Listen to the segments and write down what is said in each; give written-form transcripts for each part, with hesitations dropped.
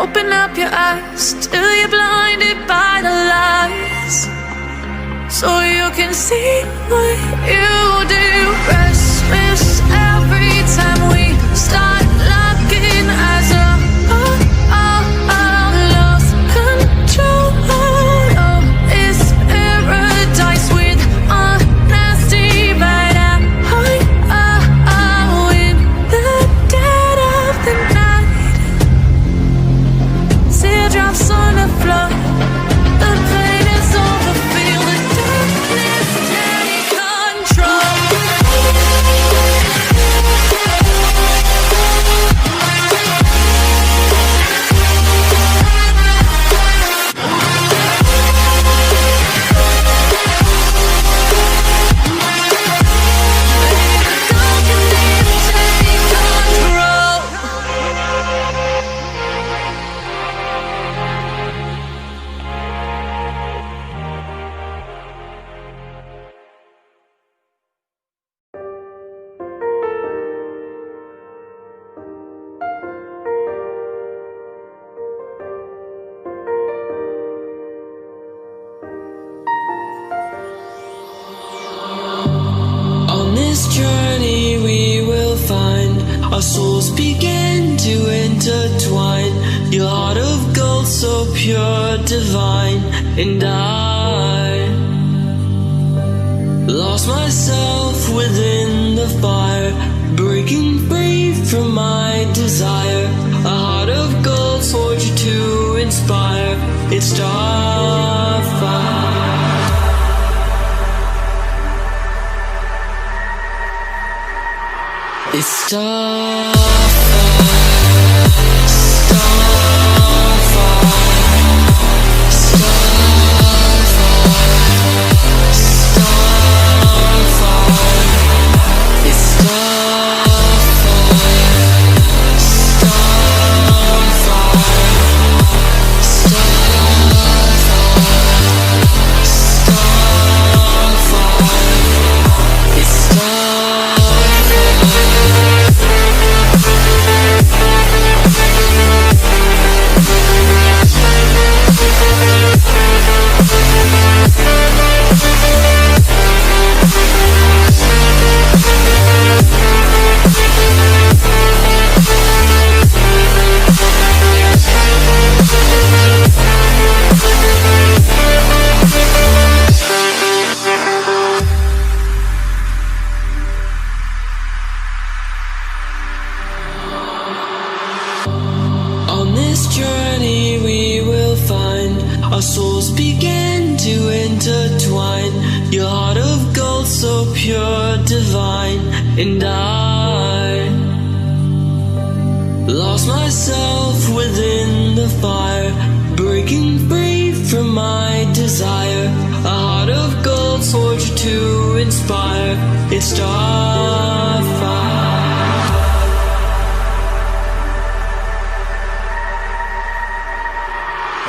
Open up your eyes till you're blinded by the lies, so you can see what you do. Restless every time we start looking as a lost control. Oh, it's paradise with a nasty bad in the dead of the night. Teardrops on the floor. The pain is over. Feel the darkness take control. On this journey we will find our souls begin to intertwine. Your heart of gold, so pure, divine. And I lost myself within the fire, breaking free from my desire. A heart of gold, forged you to inspire. It's Starfire. It's Starfire. On this journey we will find our souls begin to intertwine. Your heart of gold, so pure, divine. And I lost myself within the fire, breaking free from my desire. A heart of gold, forged you to inspire. It's Starfire.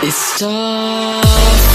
It's Starfire.